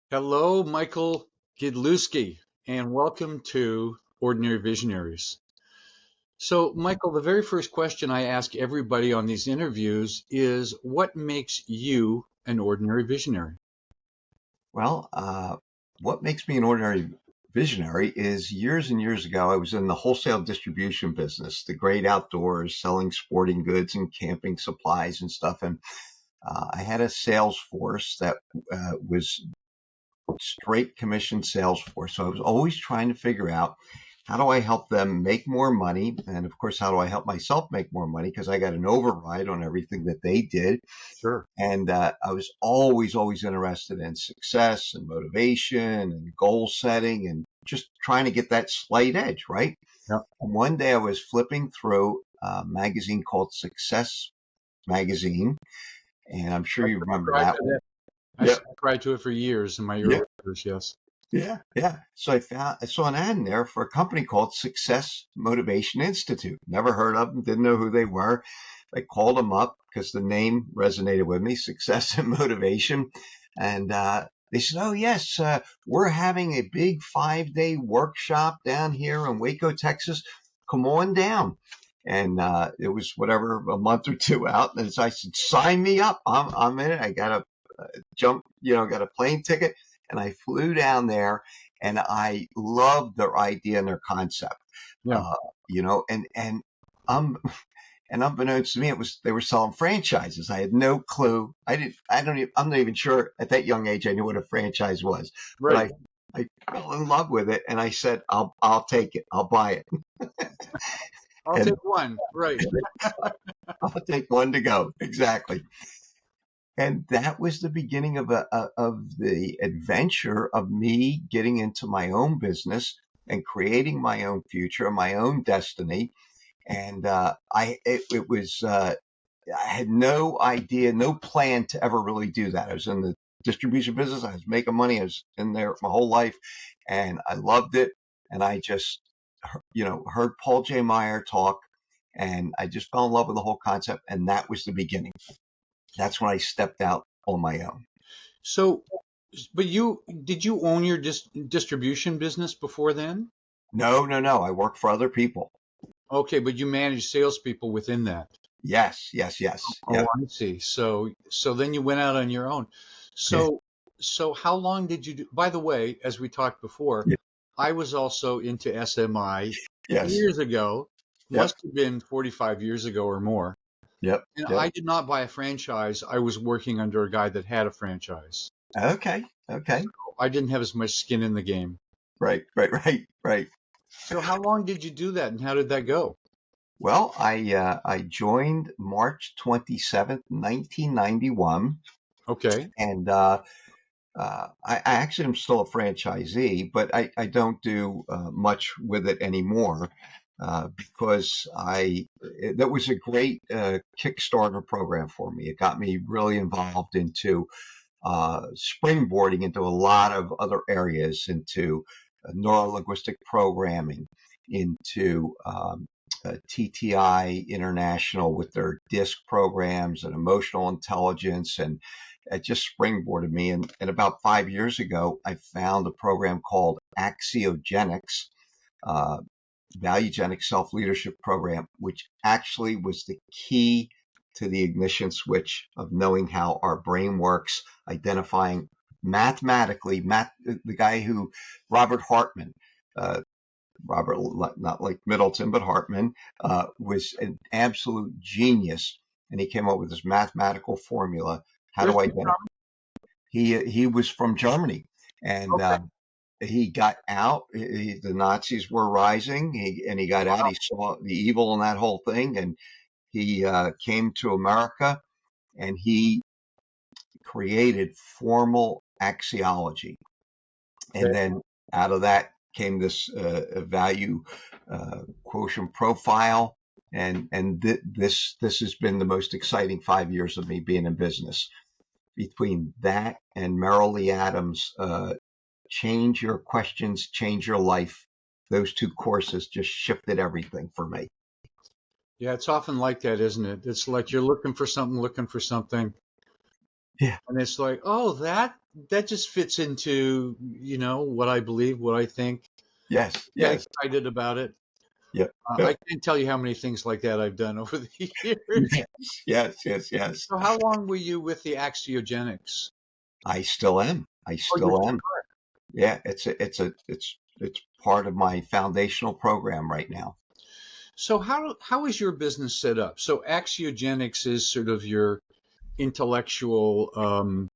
Hello, Michael Gidlewski, and welcome to Ordinary Visionaries. So, Michael, the very first question I ask everybody on these interviews is what makes you an ordinary visionary? Well, what makes me an ordinary visionary is years and years ago, I was in the wholesale distribution business, the great outdoors, selling sporting goods and camping supplies and stuff. And I had a sales force that was straight commission sales force. So I was always trying to figure out how do I help them make more money? And of course, how do I help myself make more money? Because I got an override on everything that they did. Sure. And I was always interested in success and motivation and goal setting and just trying to get that slight edge, right? Yeah. And one day I was flipping through a magazine called Success Magazine, and I'm sure you remember Subscribe that to one. that. I Yep. subscribed to it for years in my Yeah. early years, yes. Yeah. So I saw an ad in there for a company called Success Motivation Institute. Never heard of them, didn't know who they were. I called them up because the name resonated with me, Success and Motivation. And they said, oh, yes, we're having a big 5-day workshop down here in Waco, Texas. Come on down. And it was whatever, a month or two out. And so I said, sign me up. I'm in it. I got a got a plane ticket. And I flew down there and I loved their idea and their concept. Yeah. Uh, and and unbeknownst to me, they were selling franchises. I had no clue. I'm not even sure at that young age I knew what a franchise was. Right. But I fell in love with it and I said, I'll take it. I'll buy it. I'll And take one. Right. I'll take one to go. Exactly. And that was the beginning of the adventure of me getting into my own business and creating my own future, my own destiny. And I had no idea, no plan to ever really do that. I was in the distribution business. I was making money. I was in there my whole life, and I loved it. And I just, heard Paul J. Meyer talk, and I just fell in love with the whole concept. And that was the beginning. That's when I stepped out on my own. So, but did you own your distribution business before then? No, no, no. I work for other people. Okay, but you manage salespeople within that. Yes. Oh, Yeah. I see. So then you went out on your own. Yeah. So how long did you do? By the way, as we talked before, Yeah. I was also into SMI Yes. years ago. Yep. Must have been 45 years ago or more. Yep. And Yep. I did not buy a franchise. I was working under a guy that had a franchise. Okay. Okay. I didn't have as much skin in the game. Right. So how long did you do that and how did that go? Well, I joined March 27th, 1991, Okay. and I actually am still a franchisee, but I don't do much with it anymore because that was a great Kickstarter program for me. It got me really involved into springboarding into a lot of other areas, into neurolinguistic programming, into TTI International with their DISC programs and emotional intelligence, and it just springboarded me. And about 5 years ago, I found a program called Axiogenics, uh, Valuegenic Self Leadership Program, which actually was the key to the ignition switch of knowing how our brain works, identifying mathematically, the guy who, Robert Hartman, uh, Robert, not like Middleton, but Hartman, was an absolute genius. And he came up with this mathematical formula. How Where's do I he identify? from? He was from Germany, and Okay. he got out. The Nazis were rising, and he got out. Wow. He saw the evil in that whole thing, and he came to America, and he created formal axiology. And Okay. then out of that came this value quotient profile. And this has been the most exciting 5 years of me being in business. Between that and Merrill Lee Adams, Change Your Questions, Change Your Life, those two courses just shifted everything for me. Yeah, it's often like that, isn't it? It's like you're looking for something, and it's like, oh, that just fits into, what I believe, what I think. Yes, Get yes, excited about it. yep, I yep. can't tell you how many things like that I've done over the years. Yes, yes, yes, yes. So how long were you with the Axiogenics? I still am. I Oh, you're still am. Yeah, it's part of my foundational program right now. so how is your business set up? So Axiogenics is sort of your intellectual um,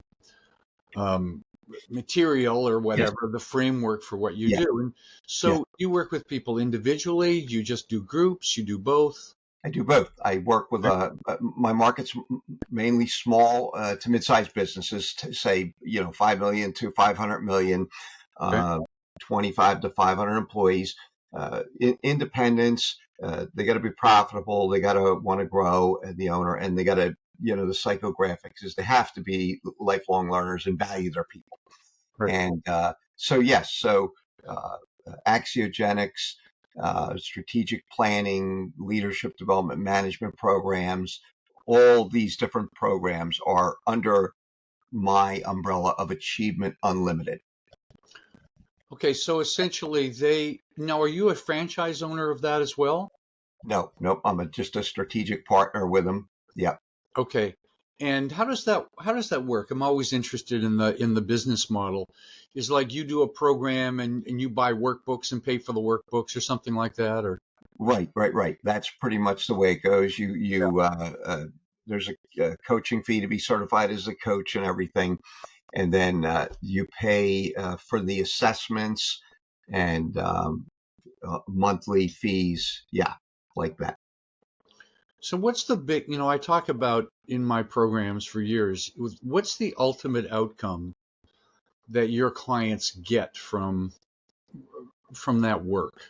material or Yes, whatever, the framework for what you yeah, do. And yeah. so you work with people individually, you just do groups, you do both. I do both. I work with my market's mainly small to mid-sized businesses, to say 5 million to 500 million, Okay. uh, 25 to 500 employees, independents. They got to be profitable. They got to want to grow, the owner, and they got to the psychographics is they have to be lifelong learners and value their people. Right. And so yes, so uh, Axiogenics, strategic planning, leadership development management programs, all these different programs are under my umbrella of Achievement Unlimited. Okay, so essentially now are you a franchise owner of that as well? No, nope, just a strategic partner with them. Yeah. Okay. And how does that work? I'm always interested in the business model. Is like you do a program and you buy workbooks and pay for the workbooks or something like that, or Right, right, right. That's pretty much the way it goes. There's a coaching fee to be certified as a coach and everything, and then you pay for the assessments and monthly fees. Yeah, like that. so what's the big, I talk about in my programs for years, what's the ultimate outcome that your clients get from that work?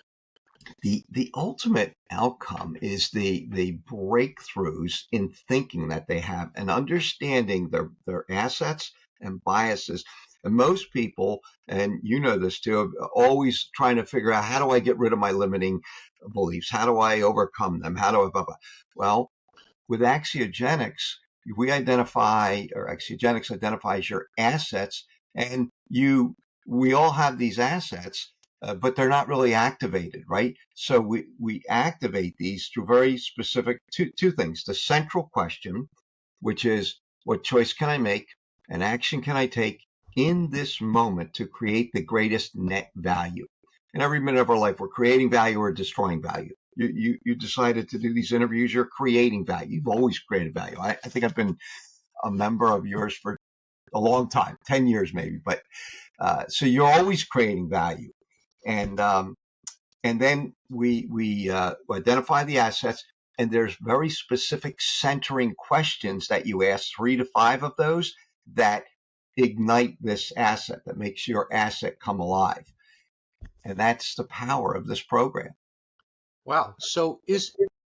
The ultimate outcome is the breakthroughs in thinking that they have and understanding their assets and biases. And most people, and you know this too, are always trying to figure out, how do I get rid of my limiting beliefs? How do I overcome them? How do I blah, blah. Well, with Axiogenics, Axiogenics identifies your assets, and we all have these assets, but they're not really activated, right? So we activate these through very specific two things. The central question, which is, what choice can I make? An action can I take in this moment to create the greatest net value? In every minute of our life, we're creating value or destroying value. You decided to do these interviews, you're creating value. You've always created value. I think I've been a member of yours for a long time, 10 years maybe, but so you're always creating value. And then we identify the assets, and there's very specific centering questions that you ask, 3 to 5 of those, that ignite this asset, that makes your asset come alive. And that's the power of this program. Wow. So is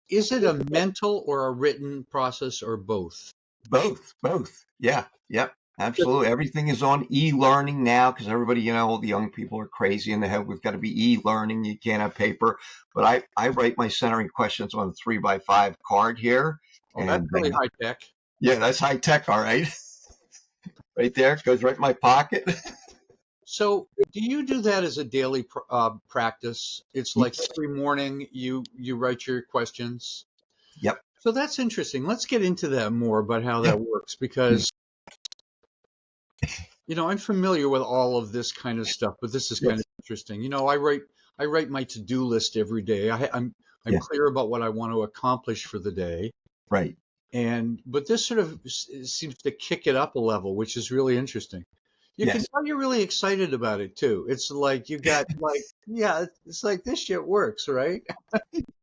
it a mental or a written process or both? Both. Yeah, yep, absolutely. Everything is on e-learning now because everybody, all the young people are crazy in the head. We've got to be e-learning. You can't have paper. But I write my centering questions on a 3x5 card here. Oh, that's And really high tech. yeah, that's high tech, all right. Right there, goes right in my pocket. So do you do that as a daily practice? It's like every morning you write your questions. Yep. So that's interesting. Let's get into that more about how Yeah. that works because I'm familiar with all of this kind of stuff, but this is kind Yes. of interesting. I write my to-do list every day. I'm Yeah. clear about what I want to accomplish for the day. Right. But this sort of seems to kick it up a level, which is really interesting. You can Yes. tell you're really excited about it too. It's like you got like, yeah, it's like this shit works, right?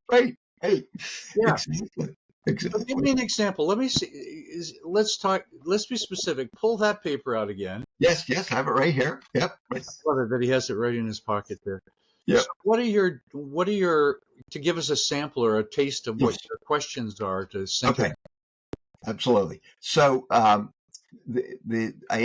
Right. Hey. Yeah. Exactly. So give Exactly. me an example. Let me see. Let's talk. Let's be specific. Pull that paper out again. Yes. Yes. I have it right here. Yep. Love it that he has it right in his pocket there. So Yep. what are your to give us a sample or a taste of what Yes. your questions are to center? Okay. Absolutely. So I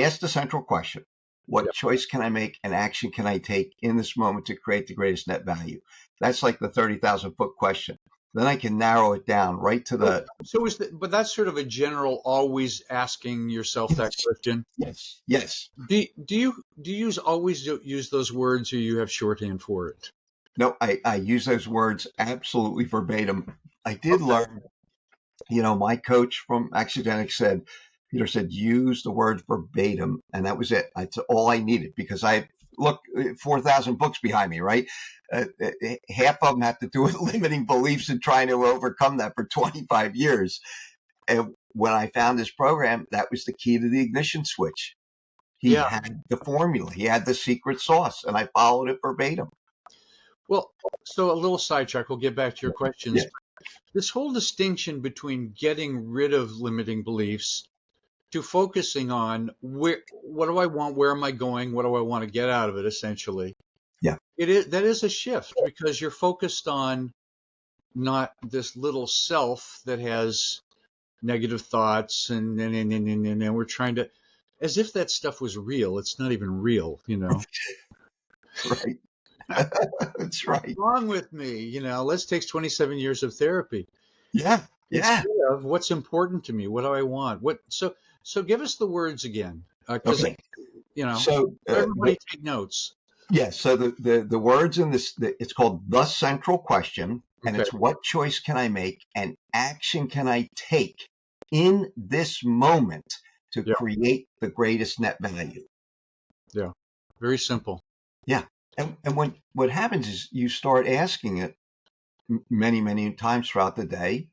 asked the central question: what Yep. choice can I make, and action can I take in this moment to create the greatest net value? That's like the 30,000-foot question. Then I can narrow it down right to So, the but that's sort of a general, always asking yourself that yes, question. yes, yes. Do you always use those words, or you have shorthand for it? No, I use those words absolutely verbatim. I did Okay. learn, my coach from Accidenics said, Peter said, use the word verbatim. And that was it. That's all I needed because look, 4,000 books behind me, right? Half of them have to do with limiting beliefs and trying to overcome that for 25 years. And when I found this program, that was the key to the ignition switch. He Yeah. had the formula, he had the secret sauce, and I followed it verbatim. Well, so a little sidetrack. We'll get back to your questions. Yeah, This whole distinction between getting rid of limiting beliefs to focusing on what do I want, where am I going, what do I want to get out of it, essentially. yeah, That is a shift because you're focused on not this little self that has negative thoughts and we're trying to, as if that stuff was real. It's not even real, you know. right. That's right. What's wrong with me? Let's take 27 years of therapy Yeah, yeah. instead of what's important to me. What do I want? So give us the words again, because Okay. you know, So, everybody take notes. yeah, so the words in this, it's called the central question, and Okay. it's what choice can I make and action can I take in this moment to Yeah. create the greatest net value? Yeah. Very simple. Yeah. And what happens is you start asking it many, many times throughout the day,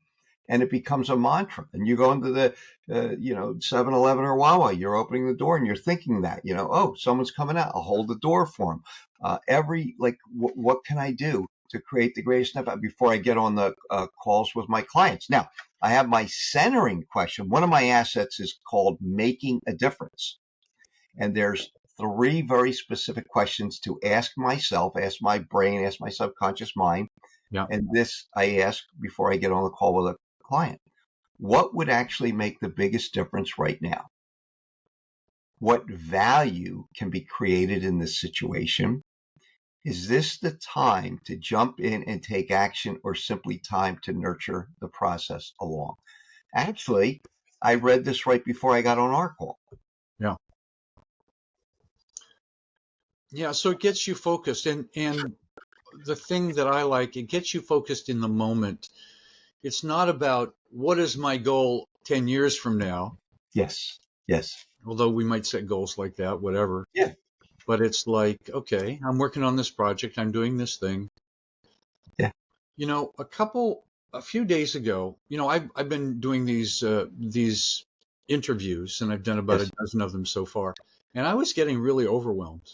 and it becomes a mantra. And you go into the, 7-Eleven or Wawa, you're opening the door and you're thinking that, oh, someone's coming out. I'll hold the door for them. What can I do to create the greatest net value before I get on the calls with my clients? Now, I have my centering question. One of my assets is called making a difference. And there's three very specific questions to ask myself, ask my brain, ask my subconscious mind. Yeah. And this I ask before I get on the call with a client. What would actually make the biggest difference right now? What value can be created in this situation? Is this the time to jump in and take action or simply time to nurture the process along? Actually, I read this right before I got on our call. Yeah. Yeah. So it gets you focused, and the thing that I like, it gets you focused in the moment. It's not about what is my goal 10 years from now, Yes. Yes. although we might set goals like that, whatever. Yeah. But it's like, okay, I'm working on this project, I'm doing this thing. Yeah. A few days ago, I've been doing these interviews, and I've done about a Yes. dozen of them so far, and I was getting really overwhelmed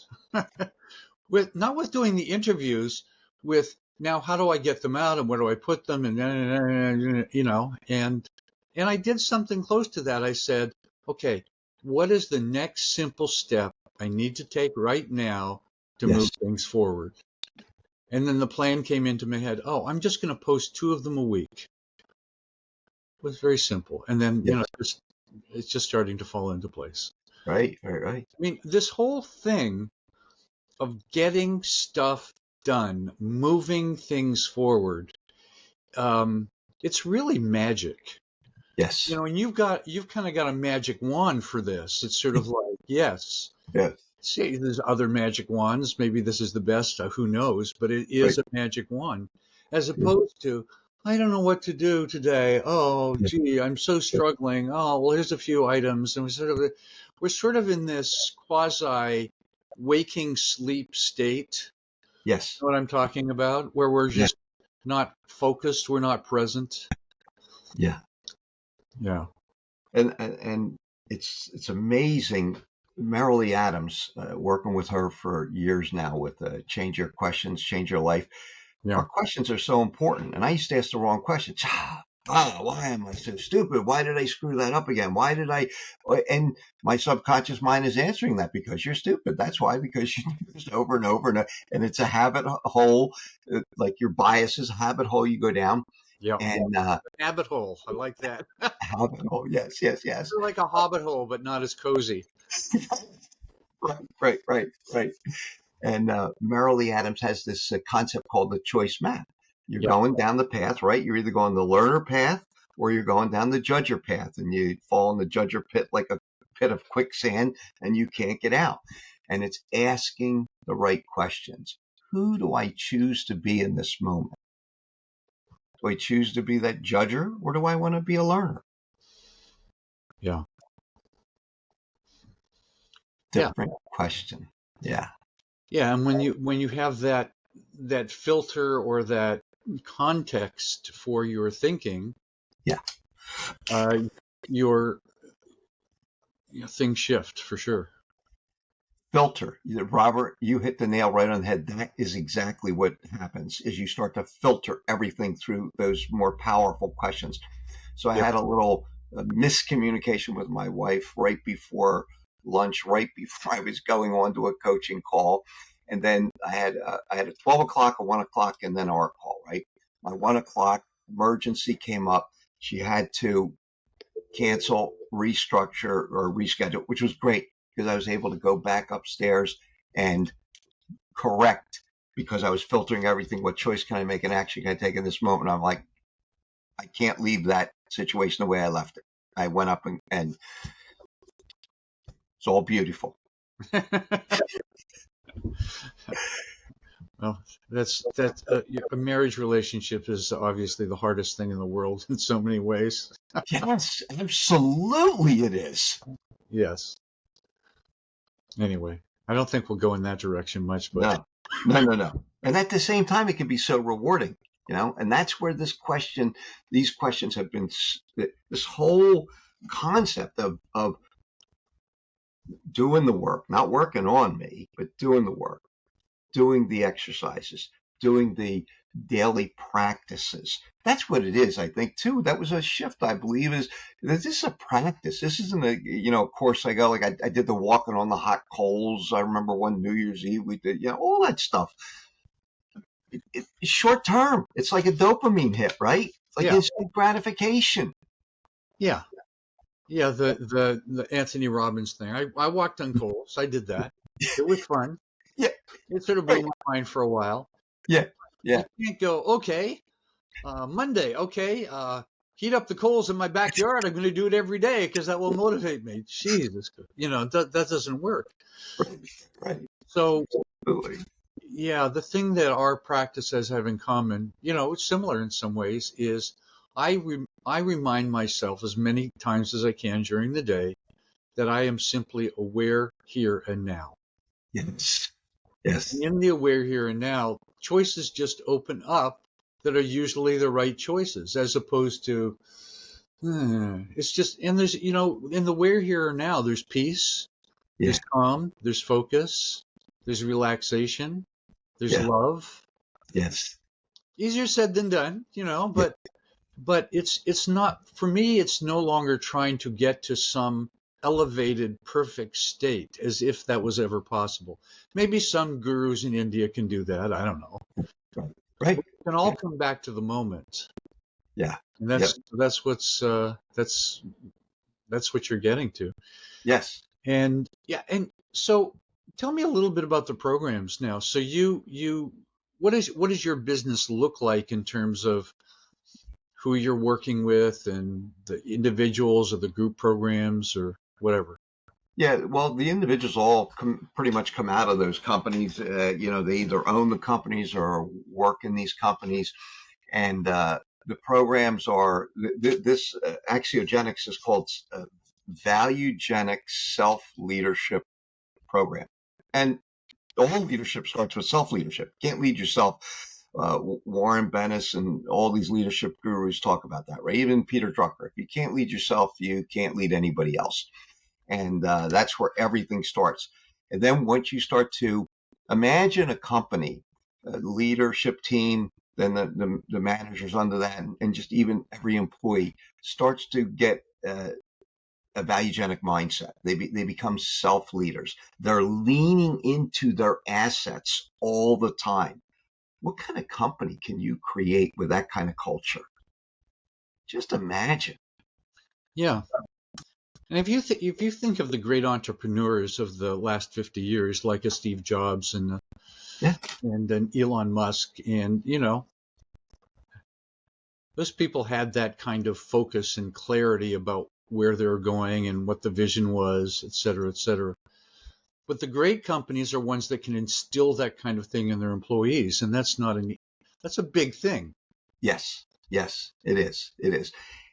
with not with doing the interviews, with now how do I get them out and where do I put them, and I did something close to that. I said, okay, what is the next simple step I need to take right now to move Yes. things forward? And then the plan came into my head. Oh, I'm just going to post 2 of them a week. It was very simple. And then, Yes. it's just starting to fall into place. Right. Right. Right. I mean, this whole thing of getting stuff done, moving things forward, it's really magic. Yes. And you've kind of got a magic wand for this. It's sort of like, yes, Yes. see, there's other magic wands. Maybe this is the best, who knows, but it Right. is a magic wand, as Yeah. opposed to, I don't know what to do today. Oh, Yeah. gee, I'm so struggling. Oh, well, here's a few items. And we're sort of in this quasi waking sleep state. Yes. You know what I'm talking about? Where we're Yeah. just not focused. We're not present. Yeah. Yeah. And it's amazing. Marilee Adams, working with her for years now with Change Your Questions, Change Your Life. Yeah. Our questions are so important. And I used to ask the wrong questions. Why am I so stupid? Why did I screw that up again? Why did I? And my subconscious mind is answering that because you're stupid. That's why, because you do this over and over. And it's a habit hole, like your bias is a habit hole you go down. Yeah. And Habit hole. I like that. habit hole. Yes, yes, yes. Sort of like a hobbit hole, but not as cozy. Right, right, right, right. And Marilee Adams has this concept called the choice map. You're Yeah. going down the path, right? You're either going the learner path or you're going down the judger path, and you fall in the judger pit like a pit of quicksand and you can't get out. And it's asking the right questions. Who do I choose to be in this moment? Do I choose to be that judger, or do I want to be a learner? Yeah. Yeah. Different question. Yeah. Yeah. And when you have that filter or that context for your thinking, Yeah. your things shift for sure. Filter. Robert, you hit the nail right on the head. That is exactly what happens, is you start to filter everything through those more powerful questions. So I Yeah. had a little miscommunication with my wife right before lunch, right before I was going on to a coaching call. And then I had a 12 o'clock, a 1 o'clock, and then our call, right? My 1 o'clock emergency came up. She had to cancel, restructure, or reschedule, which was great because I was able to go back upstairs and correct, because I was filtering everything. What choice can I make, an action can I take in this moment? I'm like, I can't leave that situation the way I left it. I went up and it's all beautiful. Well, that's a marriage relationship is obviously the hardest thing in the world in so many ways. Yes, absolutely it is. Yes. Anyway, I don't think we'll go in that direction much, but No. And at the same time, it can be so rewarding, and that's where these questions have been, this whole concept of doing the work, not working on me, but doing the work, doing the exercises, doing the daily practices. That's what it is, I think, too. That was a shift, I believe, is that this is a practice. This isn't a course I go, like I did the walking on the hot coals. I remember one New Year's Eve we did, all that stuff. It's short term. It's like a dopamine hit, right? It's like instant gratification. Yeah. Yeah, the Anthony Robbins thing. I walked on coals. I did that. It was fun. Yeah. It sort of blew my mind for a while. Yeah. You can't go, okay, Monday, okay, heat up the coals in my backyard. I'm going to do it every day because that will motivate me. Jesus, that doesn't work. Right. So, Absolutely. yeah, the thing that our practices have in common, it's similar in some ways, is I remind myself as many times as I can during the day that I am simply aware here and now. Yes. Yes. And in the aware here and now, choices just open up that are usually the right choices, as opposed to, it's just, and there's, in the aware here and now, there's peace, there's calm, there's focus, there's relaxation, there's love. Yes. Easier said than done, but it's not, for me, it's no longer trying to get to some elevated, perfect state as if that was ever possible. Maybe some gurus in India can do that. I don't know. Right. We can all come back to the moment. Yeah. And that's what you're getting to. Yes. And so tell me a little bit about the programs now. So what does your business look like in terms of who you're working with and the individuals or the group programs or whatever? Yeah, well, the individuals all pretty much come out of those companies. They either own the companies or work in these companies. And the programs are, this Axiogenics is called Valuegenic Self-Leadership Program. And all leadership starts with self-leadership. Can't lead yourself. Warren Bennis and all these leadership gurus talk about that, right? Even Peter Drucker. If you can't lead yourself, you can't lead anybody else. And that's where everything starts. And then once you start to imagine a company, a leadership team, then the managers under that, and just even every employee starts to get a valuegenic mindset. They become self-leaders. They're leaning into their assets all the time. What kind of company can you create with that kind of culture? Just imagine. Yeah. And if you think of the great entrepreneurs of the last 50 years, like a Steve Jobs and then Elon Musk, and those people had that kind of focus and clarity about where they're going and what the vision was, et cetera, et cetera. But the great companies are ones that can instill that kind of thing in their employees, and that's a big thing. Yes, yes, it is. It is.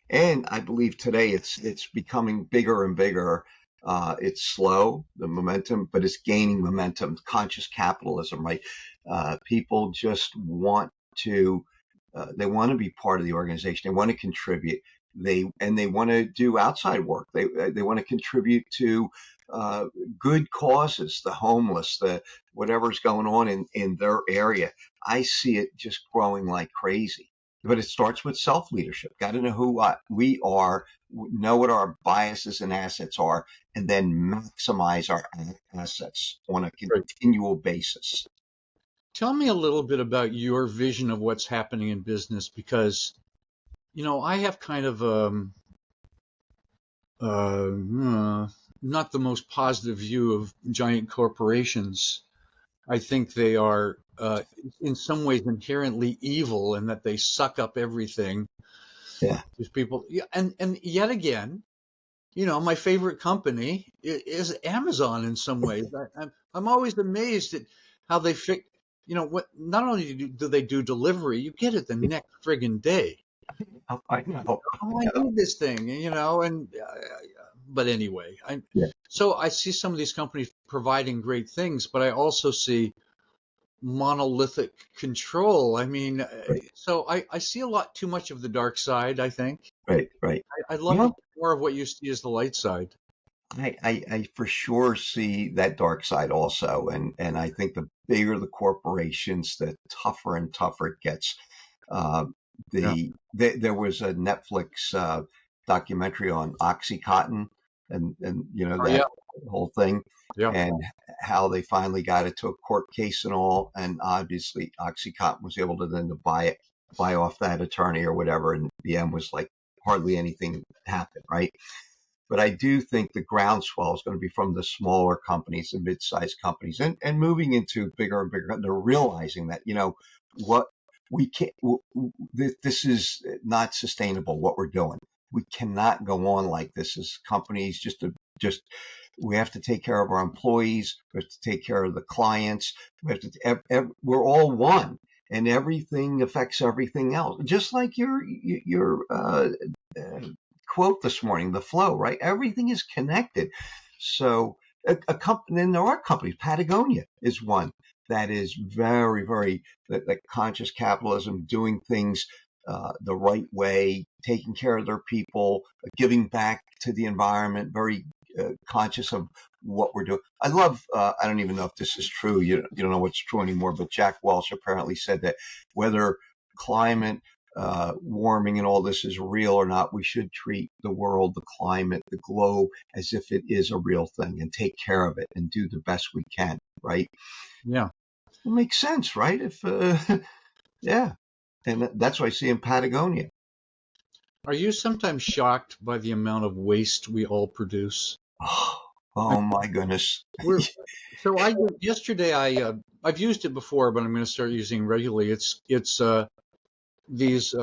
And I believe today it's becoming bigger and bigger. It's slow, the momentum, but it's gaining momentum. Conscious capitalism, right? People just want to they want to be part of the organization. They want to contribute. They want to do outside work. They want to contribute to uh, good causes, the homeless, the whatever's going on in their area. I see it just growing like crazy. But it starts with self leadership. Got to know who we are, know what our biases and assets are, and then maximize our assets on a Right. continual basis. Tell me a little bit about your vision of what's happening in business, because I have kind of not the most positive view of giant corporations. I think they are in some ways inherently evil in that they suck up everything. Yeah. These people, yeah, and yet again, my favorite company is Amazon in some ways. I'm always amazed at how they fit. What? Not only do they do delivery, you get it the next friggin' day. I know. Oh, I need this thing, and but anyway, Yeah. so I see some of these companies providing great things, but I also see monolithic control. I mean, Right. so I see a lot too much of the dark side, I think. Right. Right. I'd You love to know, get more of what you see as the light side. I for sure see that dark side also, and I think the bigger the corporations, the tougher and tougher it gets. Uh, Yeah. there was a Netflix documentary on OxyContin, and Oh, yeah. that whole thing, Yeah. and how they finally got it to a court case and all, and obviously OxyContin was able to then to buy off that attorney or whatever, and the end was like hardly anything happened, right? But I do think the groundswell is going to be from the smaller companies and mid-sized companies, and moving into bigger and bigger. They're realizing that, what we can't, this is not sustainable, what we're doing. We cannot go on like this as companies, just, we have to take care of our employees. We have to take care of the clients. We have to, we're all one, and everything affects everything else. Just like your uh, quote this morning, the flow, right? Everything is connected. So a company, and there are companies, Patagonia is one that is very, very, that conscious capitalism, doing things the right way, taking care of their people, giving back to the environment, very conscious of what we're doing. I love, I don't even know if this is true. You don't know what's true anymore, but Jack Welch apparently said that whether climate warming and all this is real or not, we should treat the world, the climate, the globe as if it is a real thing and take care of it and do the best we can, right? Yeah. It makes sense, right? If yeah, and that's what I see in Patagonia. Are you sometimes shocked by the amount of waste we all produce? Oh, oh my goodness. We're so I yesterday I've used it before, but I'm going to start using it regularly. It's these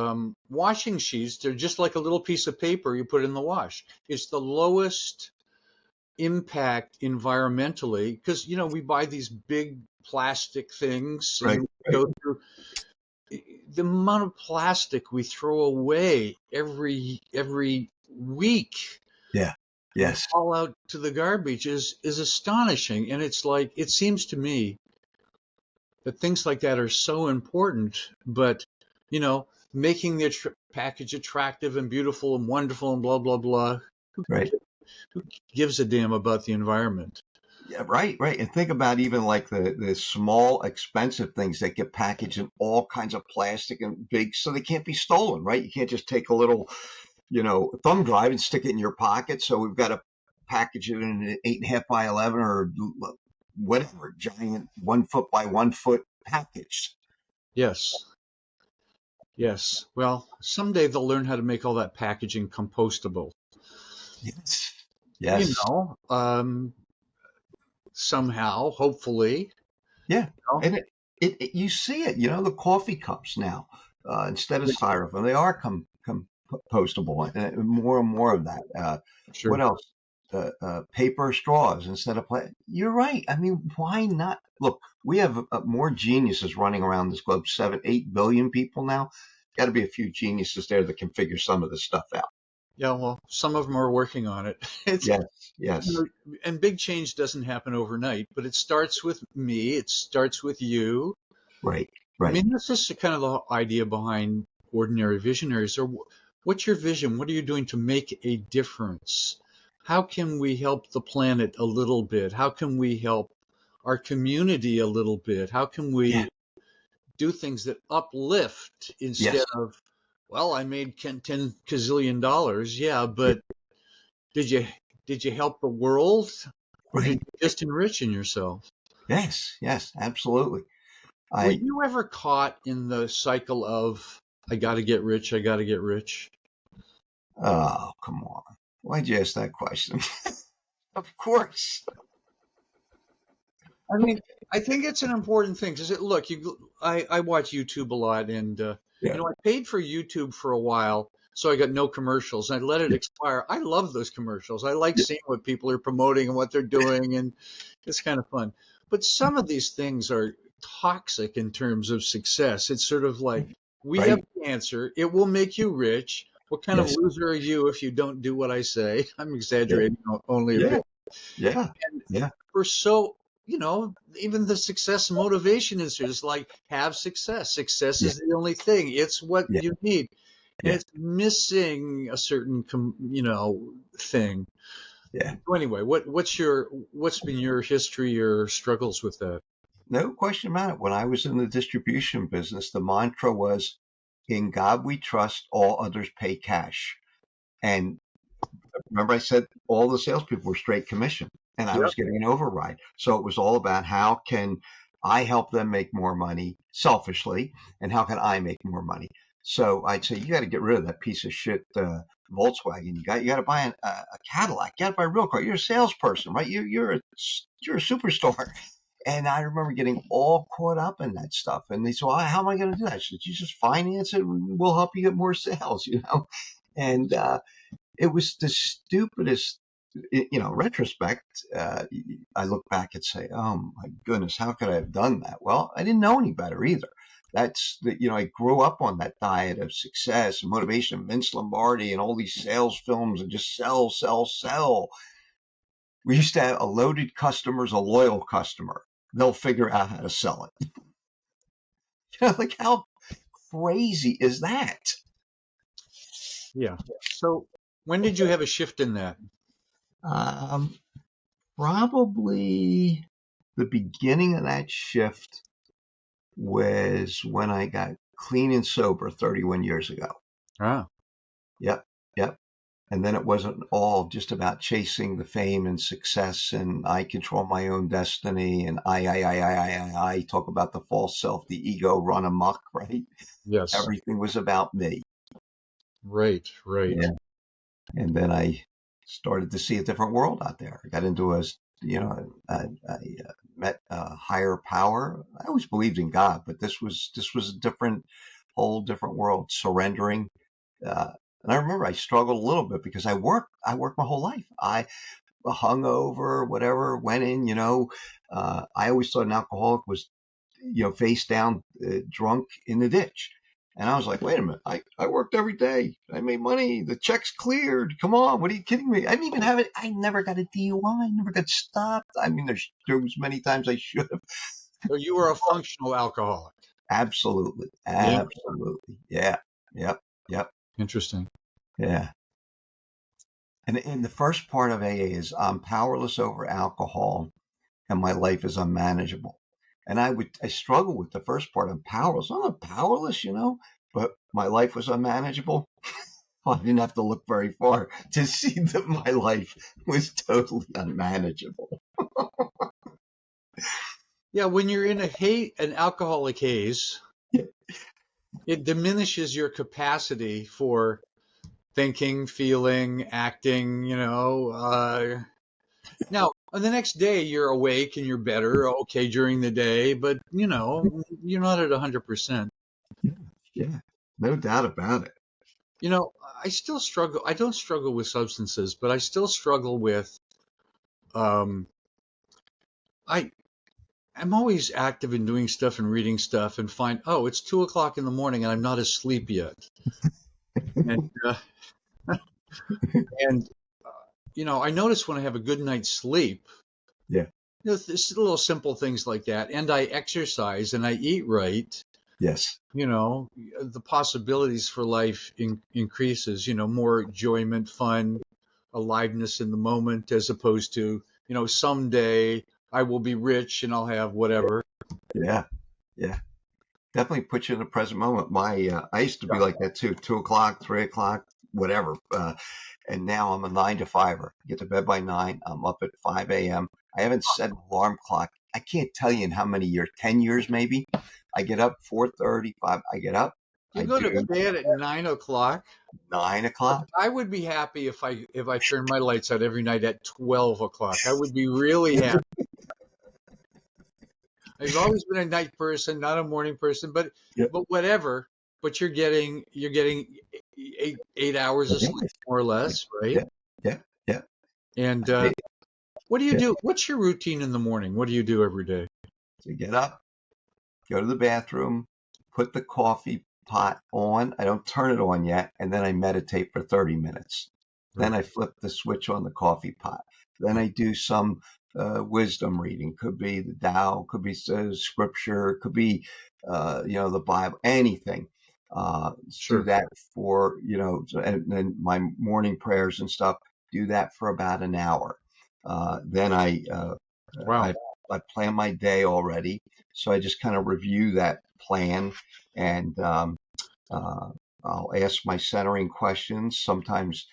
washing sheets. They're just like a little piece of paper you put in the wash. It's the lowest impact environmentally because we buy these big plastic things Right, and right. go through the amount of plastic we throw away every week Yeah, and yes, haul out to the garbage is astonishing. And it's like it seems to me that things like that are so important, but making the package attractive and beautiful and wonderful and blah blah blah. right. Who gives a damn about the environment? Yeah, right, right. And think about even like the small expensive things that get packaged in all kinds of plastic and big, so they can't be stolen, right? You can't just take a little, thumb drive and stick it in your pocket. So we've got to package it in an 8.5 by 11 or whatever giant 1 foot by 1 foot package. Yes, yes. Well, someday they'll learn how to make all that packaging compostable. Yes, You yes, know, somehow, hopefully. yeah. You know? And you see it, the coffee cups now. instead of styrofoam. They are compostable, and more of that. What Sure. else? Paper straws instead of plastic. You're right. I mean, why not? Look, we have more geniuses running around this globe. 7, 8 billion people now. Got to be a few geniuses there that can figure some of this stuff out. Yeah, well, some of them are working on it. It's, Yes, you yes, know, and big change doesn't happen overnight, but it starts with me. It starts with you. right, I right. mean, that's just kind of the idea behind ordinary visionaries. Or what's your vision? What are you doing to make a difference? How can we help the planet a little bit? How can we help our community a little bit? How can Yeah, we do things that uplift yes, instead of, well, I made 10 gazillion dollars. Yeah, yeah, but did you did you help the world or did right. you just enriching yourself? Yes, yes, absolutely. Were I you ever caught in the cycle of I got to get rich, I got to get rich? Oh, come on. Why'd you ask that question? Of course. I mean, I think it's an important thing because look, I watch YouTube a lot, and Yeah, I paid for YouTube for a while, so I got no commercials. I let it yeah, expire. I love those commercials. I like yeah, seeing what people are promoting and what they're doing, and it's kind of fun. But some of these things are toxic in terms of success. It's sort of like we have right. cancer. It will make you rich. What kind of Yes, loser are you if you don't do what I say? I'm yeah, exaggerating only a yeah, bit. yeah, And yeah, we're so, even the success motivation is just like have success. Success yeah, is the only thing. It's what yeah, you need. And yeah, it's missing a certain, thing. yeah. So anyway, what's been your history or struggles with that? No question about it. When I was in the distribution business, the mantra was, "In God we trust, all others pay cash." And remember, I said all the salespeople were straight commission, and I Yep. was getting an override. So it was all about how can I help them make more money selfishly, and how can I make more money? So I'd say you got to get rid of that piece of shit Volkswagen. You got to buy a Cadillac. You got to buy a real car. You're a salesperson, right? You're a superstar. And I remember getting all caught up in that stuff. And they said, well, how am I going to do that? I said, you just finance it. We'll help you get more sales. And it was the stupidest, retrospect. I look back and say, oh my goodness, how could I have done that? Well, I didn't know any better either. I grew up on that diet of success and motivation, Vince Lombardi and all these sales films and just sell, sell, sell. We used to have a loaded customer's a loyal customer. They'll figure out how to sell it. Like how crazy is that? Yeah. So when did you have a shift in that? Um, Probably the beginning of that shift was when I got clean and sober 31 years ago. Ah, Yep, yep. And then it wasn't all just about chasing the fame and success and I control my own destiny and I talk about the false self, the ego run amok, right? yes. Everything was about me. Right, right. Yeah. And then I started to see a different world out there. I got into I met a higher power. I always believed in God, but this was a whole different world. Surrendering, uh, and I remember I struggled a little bit because I worked my whole life. I hung over, whatever, went in. I always thought an alcoholic was face down, drunk in the ditch. And I was like, wait a minute, I worked every day. I made money. The check's cleared. Come on, what are you kidding me? I didn't even have it. I never got a DUI. Never got stopped. I mean, there was many times I should have. So you were a functional alcoholic. Absolutely. Yeah. Absolutely. Yeah. Yep. Yep. Interesting. Yeah. And the first part of AA is I'm powerless over alcohol and my life is unmanageable. And I struggle with the first part. I'm powerless. I'm not powerless, but my life was unmanageable. Well, I didn't have to look very far to see that my life was totally unmanageable. Yeah, when you're in an alcoholic haze, it diminishes your capacity for thinking, feeling, acting, now, on the next day, you're awake and you're better, okay, during the day, but, you're not at 100%. Yeah. No doubt about it. You know, I still struggle. I don't struggle with substances, but I still struggle with, um, I, I'm always active in doing stuff and reading stuff and find, oh, it's 2 o'clock in the morning and I'm not asleep yet. And, and, uh, I notice when I have a good night's sleep, Yeah. there's little simple things like that. And I exercise and I eat right, Yes. the possibilities for life increases, more enjoyment, fun, aliveness in the moment, as opposed to, someday I will be rich and I'll have whatever. Yeah. Yeah. Definitely put you in the present moment. I used to be Yeah. like that too. 2 o'clock, 3 o'clock, whatever. And now I'm a 9 to 5er. Get to bed by 9. I'm up at 5 a.m. I haven't set an alarm clock. I can't tell you in how many years, 10 years maybe. I get up 4:35. I get up. You I go to do bed at 9 o'clock. 9 o'clock. I would be happy if I turned my lights out every night at 12 o'clock. I would be really happy. I've always been a night person, not a morning person, but Yeah. but whatever. But you're getting 8 hours of sleep more or less, right? Yeah. Yeah. Yeah. And I, what do you yeah. do? What's your routine in the morning? What do you do every day? So get up, go to the bathroom, put the coffee pot on. I don't turn it on yet, and then I meditate for 30 minutes. Then Right. I flip the switch on the coffee pot. Then I do some wisdom reading. Could be the Tao, could be scripture, could be the Bible, anything. Do Sure. that for and then my morning prayers and stuff. Do that for about an hour. Then Wow. I I plan my day already, so I just kind of review that plan, and uh, I'll ask my centering questions sometimes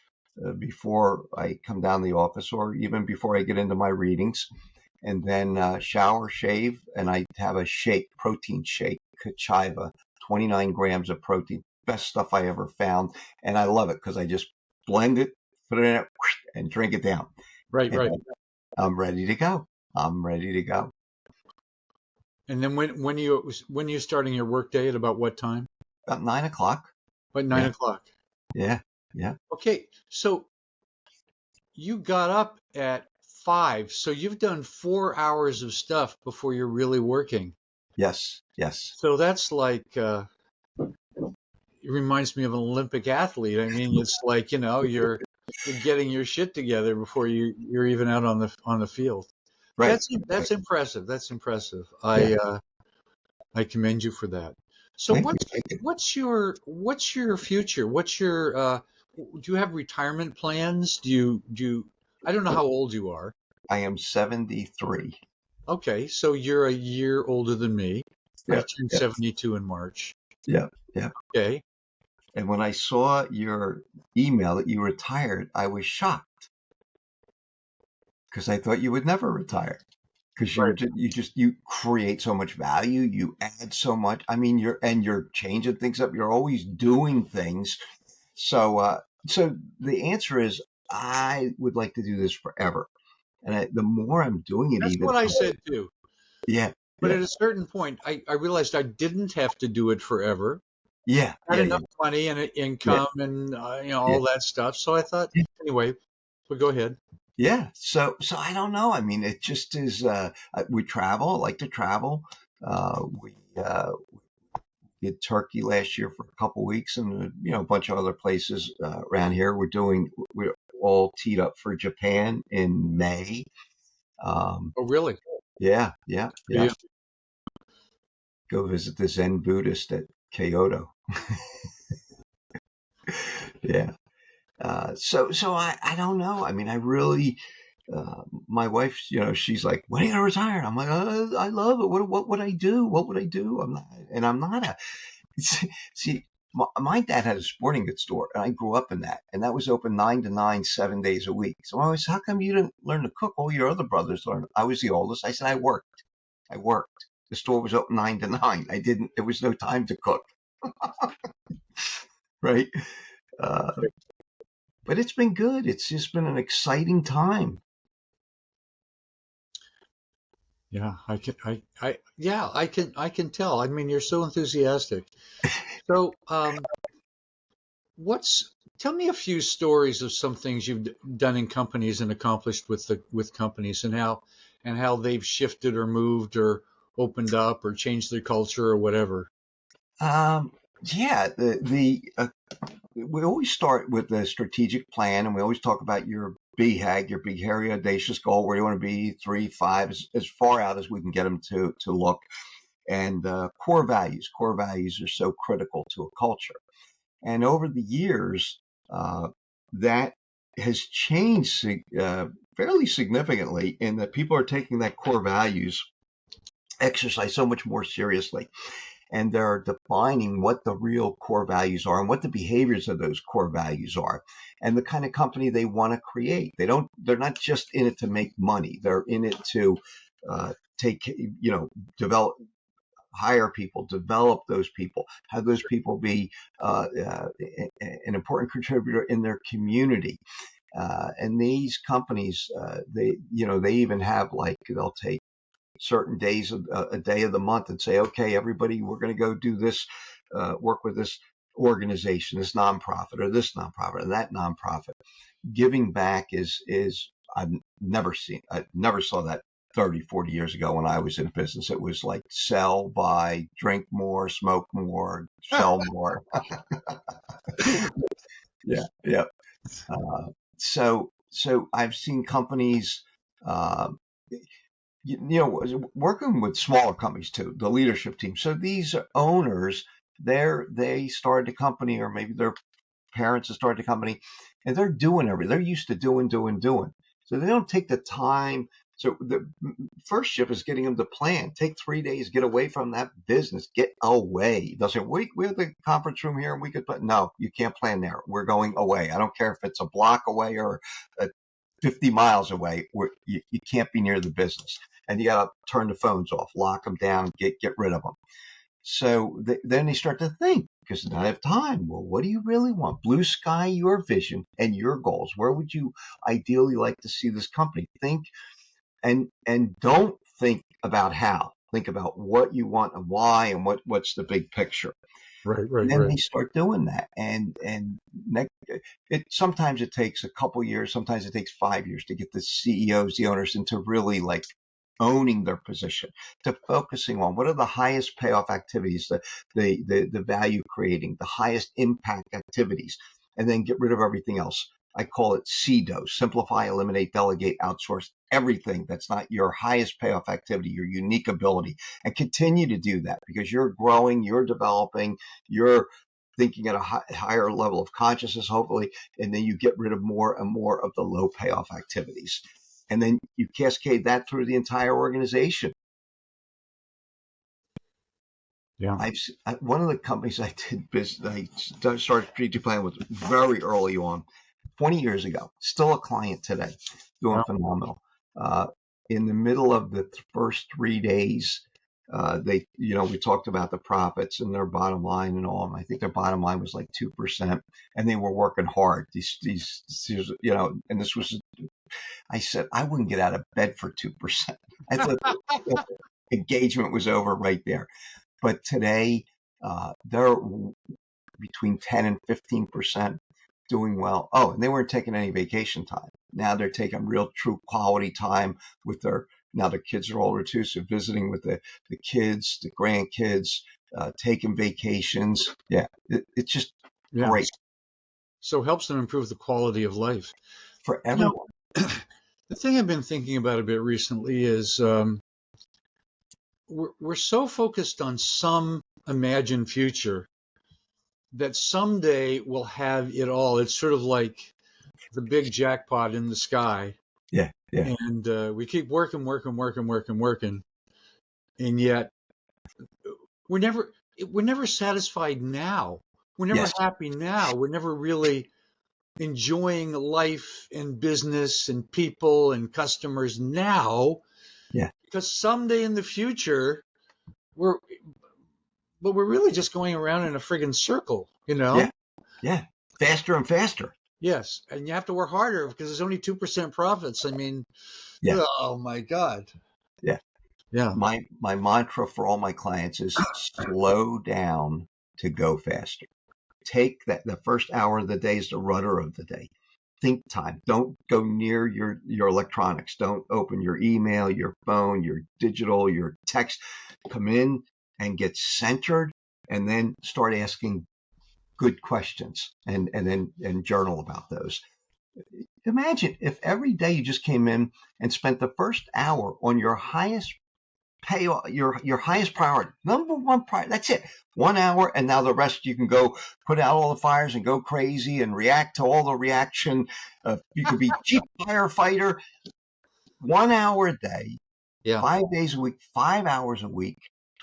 before I come down to the office or even before I get into my readings, and then shower, shave, and I have a shake, protein shake, Kachiva, 29 grams of protein, best stuff I ever found, and I love it because I just blend it, put it in it, and drink it down, Right, and right. I'm ready to go. I'm ready to go. And then when you starting your work day at about what time? About 9 o'clock. About nine Yeah, o'clock. yeah, yeah. Okay, so you got up at 5, so you've done 4 hours of stuff before you're really working. Yes, yes. So that's like it reminds me of an Olympic athlete. I mean, it's like, you're getting your shit together before you're even out on the field. Right, That's impressive. That's impressive. yeah. I commend you for that. So Thank you, what's thank you. what's your future? What's your do you have retirement plans? Do you I don't know how old you are. I am 73. Okay, so you're a year older than me. I Yeah, turned yeah, 72 in March. yeah, yeah. Okay. And when I saw your email that you retired, I was shocked because I thought you would never retire because Right. you create so much value, you add so much. I mean, you're changing things up. You're always doing things. So the answer is I would like to do this forever. And the more I'm doing it, That's even what I said too. yeah, But yeah, at a certain point, I realized I didn't have to do it forever. yeah, I had yeah, yeah, enough money and yeah, income and yeah, all that stuff. So I thought, anyway, but go ahead. yeah. So I don't know. I mean, it just is. We travel. I like to travel. We did Turkey last year for a couple weeks, and a bunch of other places around here. We're all teed up for Japan in May. Um, Oh, really? yeah, yeah, Are you? yeah. Go visit the Zen Buddhist at Kyoto. Yeah. So I don't know. I mean, I really, my wife, she's like, when are you gonna retire? I'm like, I love it. What would I do? What would I do? I'm not a, see, my dad had a sporting goods store and I grew up in that. And that was open 9 to 9, 7 days a week. So I was, how come you didn't learn to cook? All your other brothers learned. I was the oldest. I said, I worked. I worked. The store was open 9 to 9. There was no time to cook. Right. Uh, but it's been good. It's just been an exciting time. Yeah, yeah, I can tell. I mean, you're so enthusiastic. So, Tell me a few stories of some things you've done in companies and accomplished with companies, and how they've shifted or moved or opened up or changed their culture or whatever. Um, yeah, we always start with the strategic plan, and we always talk about your BHAG, your big, hairy, audacious goal, where you want to be 3, 5, as far out as we can get them to look. And core values. Core values are so critical to a culture. And over the years, that has changed fairly significantly in that people are taking that core values exercise so much more seriously. And they're defining what the real core values are and what the behaviors of those core values are and the kind of company they want to create. They're not just in it to make money. They're in it to take, develop, hire people, develop those people, have those people be an important contributor in their community. And these companies, they even have, like, they'll take certain days of a day of the month and say, okay, everybody, we're going to go do this, work with this organization, this nonprofit or this nonprofit or that nonprofit. Giving back is I never saw that 30, 40 years ago when I was in business. It was like sell, buy, drink more, smoke more, sell more. Yeah, yeah. Uh, so I've seen companies, uh, working with smaller companies too, the leadership team. So these owners, they started a company, or maybe their parents have started a company, and they're doing everything. They're used to doing. So they don't take the time. So the first step is getting them to plan. Take 3 days, get away from that business, get away. They'll say, we have the conference room here and we could, but no, you can't plan there. We're going away. I don't care if it's a block away or 50 miles away. You can't be near the business. And you got to turn the phones off, lock them down, get rid of them. So then they start to think, because they don't have time. Well, what do you really want? Blue sky, your vision and your goals. Where would you ideally like to see this company? Think, and don't think about how. Think about what you want and why, and what's the big picture. Right, And right, then right. they start doing that. And sometimes it takes a couple years, sometimes it takes 5 years to get the CEOs, the owners, into really, like, owning their position, to focusing on what are the highest payoff activities, the value creating, the highest impact activities, and then get rid of everything else. I call it CDO: simplify, eliminate, delegate, outsource everything that's not your highest payoff activity, your unique ability, and continue to do that because you're growing, you're developing, you're thinking at a higher level of consciousness, hopefully, and then you get rid of more and more of the low payoff activities. And then you cascade that through the entire organization. Yeah. One of the companies I did business, I started strategic planning with very early on, 20 years ago, still a client today, doing Wow. phenomenal. Uh, in the middle of the first 3 days, we talked about the profits and their bottom line and all. And I think their bottom line was like 2%, and they were working hard. And this was, I said, I wouldn't get out of bed for 2%. I thought the engagement was over right there. But today, they're between 10 and 15% doing well. Oh, and they weren't taking any vacation time. Now they're taking real, true quality time with now their kids are older too, so visiting with the kids, the grandkids, taking vacations. Yeah, it's just Yeah. great So it helps them improve the quality of life. for You know, everyone. the thing I've been thinking about a bit recently is we're so focused on some imagined future that someday we'll have it all. It's sort of like the big jackpot in the sky, Yeah, yeah, and we keep working, working, working, working, working, and yet we're never we're never satisfied now. We're never yes, happy now. We're never really enjoying life and business and people and customers now, yeah, because someday in the future we're but we're really just going around in a friggin' circle, you yeah, know? yeah. Faster and faster. Yes, and you have to work harder because there's only 2% profits. I mean, Yeah, oh my God. yeah. Yeah. My mantra for all my clients is slow down to go faster. take the first hour of the day is the rudder of the day. Think time. Don't go near your electronics. Don't open your email, your phone, your digital, your text. Come in and get centered, and then start asking good questions, and then journal about those. Imagine if every day you just came in and spent the first hour on your highest pay, your highest priority, number one priority. That's it. 1 hour, and now the rest you can go put out all the fires and go crazy and react to all the reaction. You could be chief firefighter. 1 hour a day, Yeah. 5 days a week, 5 hours a week,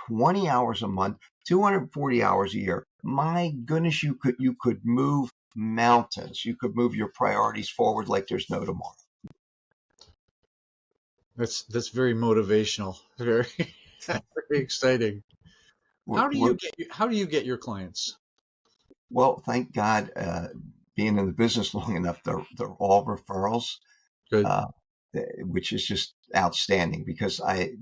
20 hours a month, 240 hours a year. My goodness, you could move mountains. You could move your priorities forward like there's no tomorrow. That's very motivational. Very very exciting. How do you get your clients? Well, thank God, being in the business long enough, they're all referrals, Good. uh, which is just outstanding because the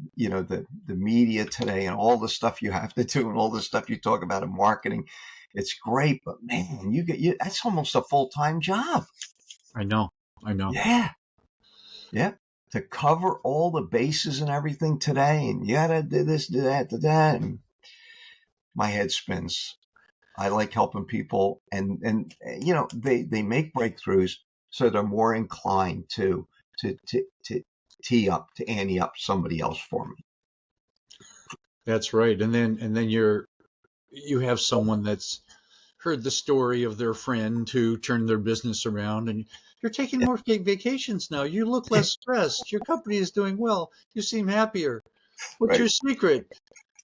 media today and all the stuff you have to do and all the stuff you talk about in marketing, it's great, but man, that's almost a full-time job. I know. Yeah. Yeah. To cover all the bases and everything today, and you gotta do this, do that, and my head spins. I like helping people, and they make breakthroughs, so they're more inclined to ante up somebody else for me. That's right. And then you have someone that's heard the story of their friend who turned their business around, and you're taking more vacations now. You look less stressed. Your company is doing well. You seem happier. What's your secret?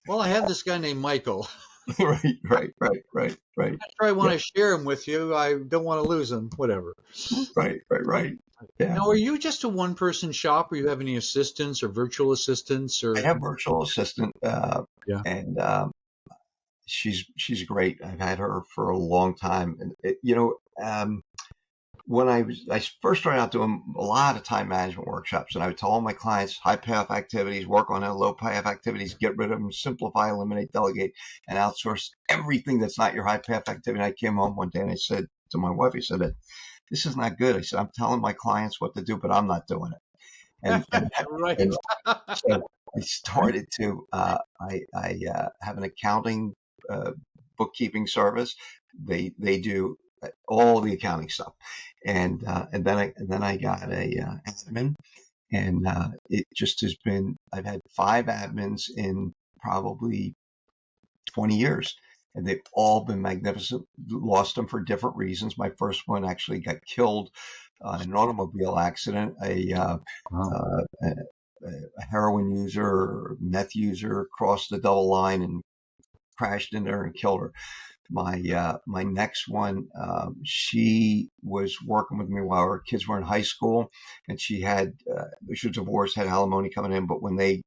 Well, I have this guy named Michael. Right. I want to share him with you. I don't want to lose him. Whatever. Right. Yeah. Now, are you just a one-person shop, or you have any assistants or virtual assistants? Or I have a virtual assistant, yeah, and she's great. I've had her for a long time, and when I first started out doing a lot of time management workshops, and I would tell all my clients high payoff activities, work on low payoff activities, get rid of them, simplify, eliminate, delegate, and outsource everything that's not your high payoff activity. And I came home one day and I said to my wife, I said, this is not good. I said, I'm telling my clients what to do, but I'm not doing it. right. And so I started to, I have an accounting bookkeeping service. They do all the accounting stuff, and then I got a admin, and it just has been. I've had 5 admins in probably 20 years, and they've all been magnificent. Lost them for different reasons. My first one actually got killed in an automobile accident. Wow. A heroin user, meth user, crossed the double line and crashed in there and killed her. My next one, she was working with me while our kids were in high school, and she was divorced, had alimony coming in, but when they,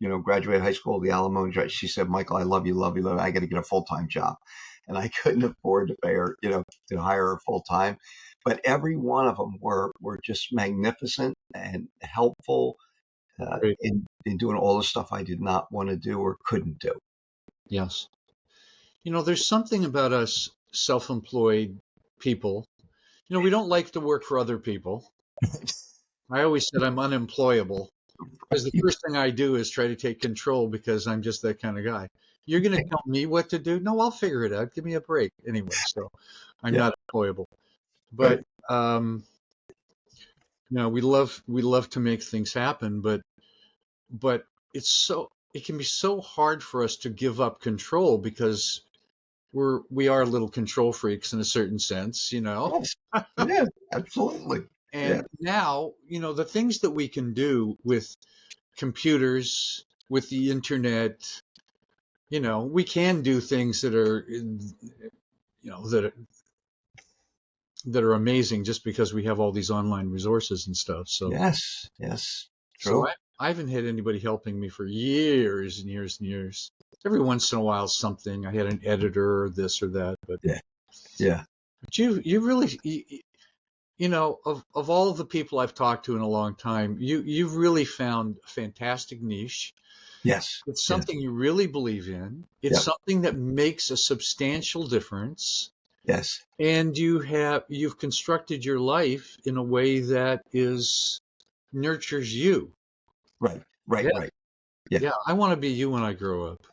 graduated high school, the alimony, she said, Michael, I love you. I got to get a full-time job. And I couldn't afford to pay her, to hire her full-time. But every one of them were just magnificent and helpful Great. in doing all the stuff I did not want to do or couldn't do. Yes. There's something about us self-employed people. We don't like to work for other people. I always said I'm unemployable because the first thing I do is try to take control because I'm just that kind of guy. You're going to tell me what to do? No, I'll figure it out. Give me a break. Anyway, so I'm not employable. But we love to make things happen, but it can be so hard for us to give up control because we are little control freaks in a certain sense, Yes. Yeah, absolutely. And now, the things that we can do with computers, with the internet, we can do things that are, that are amazing just because we have all these online resources and stuff. So yes, true. So I haven't had anybody helping me for years and years and years. Every once in a while, something. I had an editor or this or that, but yeah. But you really, of all of the people I've talked to in a long time, you've really found a fantastic niche. Yes. It's something you really believe in. It's something that makes a substantial difference. Yes. And you've constructed your life in a way that nurtures you. Right. Right. Yeah. Right. Yeah. Yeah. I want to be you when I grow up.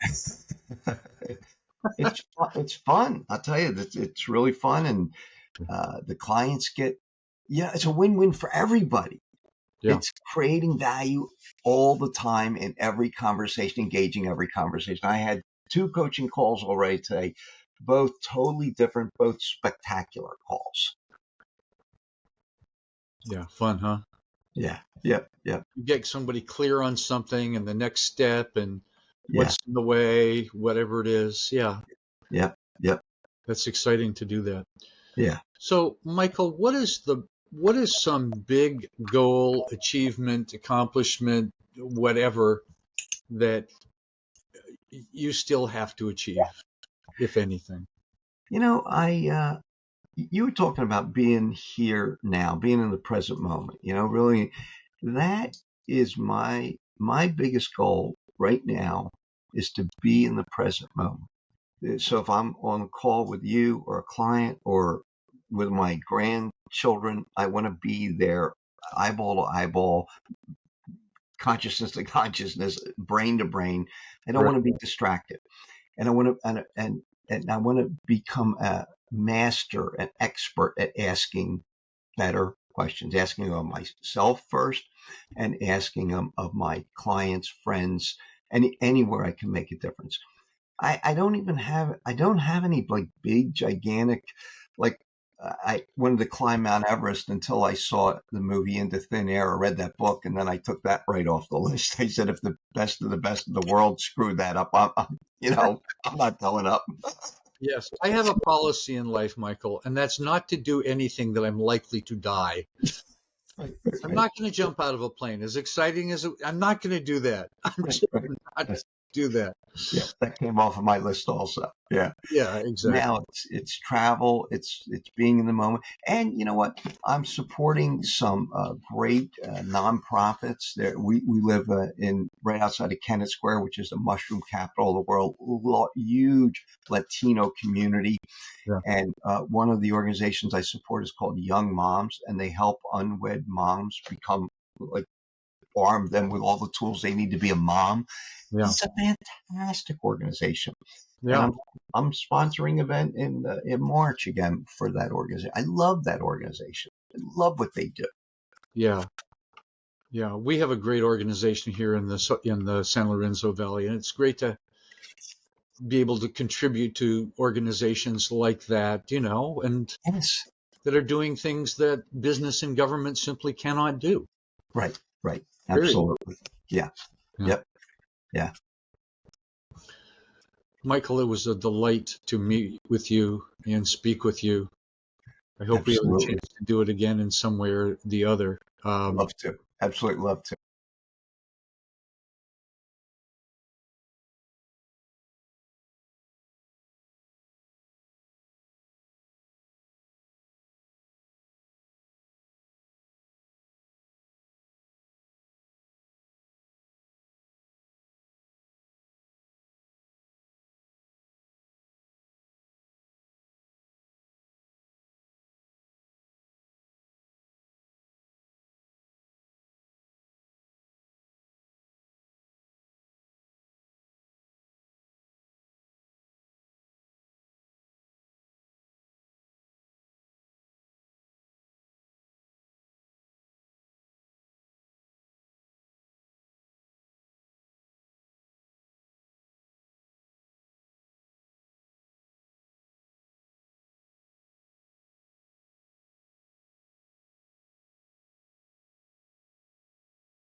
It's fun. I'll tell you that it's really fun, and the clients get, yeah, it's a win-win for everybody. Yeah. It's creating value all the time in every conversation, engaging every conversation. I had 2 coaching calls already today, both totally different, both spectacular calls. Yeah. Fun, huh? Yeah. Yep. Yep. You get somebody clear on something and the next step and Yeah. what's in the way, whatever it is. Yeah. Yep. Yep. That's exciting to do that. Yeah. So, Michael, what is some big goal, achievement, accomplishment, whatever that you still have to achieve, if anything? You were talking about being here now, being in the present moment. Really, that is my biggest goal right now, is to be in the present moment. So if I'm on a call with you or a client or with my grandchildren, I want to be there, eyeball to eyeball, consciousness to consciousness, brain to brain. I don't Right. want to be distracted, and I want to and I want to become a master, an expert at asking better questions, asking them of myself first, and asking them of my clients, friends, anywhere I can make a difference. I don't have any like big gigantic, like, I wanted to climb Mount Everest until I saw the movie Into Thin Air or read that book, and then I took that right off the list. They said if the best of the world screwed that up, I'm not going up. Yes, I have a policy in life, Michael, and that's not to do anything that I'm likely to die. Right, I'm right, not going to jump out of a plane. As exciting as I'm not going to do that. I'm right, just right. not Yes, do that. yeah, that came off of my list also. Yeah. Yeah, exactly. Now it's travel, it's being in the moment, and you know what? I'm supporting some great nonprofits. There, we live in right outside of Kennett Square, which is the mushroom capital of the world. Huge Latino community, Yeah, and one of the organizations I support is called Young Moms, and they help unwed moms become, like, arm them with all the tools they need to be a mom. yeah, It's a fantastic organization, and yeah, I'm sponsoring an event in March again for that organization. I love that organization. I love what they do. yeah, yeah. We have a great organization here in the San Lorenzo Valley, and it's great to be able to contribute to organizations like that, and Yes, that are doing things that business and government simply cannot do. right, right, Period. absolutely. Yeah, Yeah. yep, yeah, Michael, it was a delight to meet with you and speak with you. I hope we have a absolutely. chance to do it again in some way or the other. Love to, absolutely love to.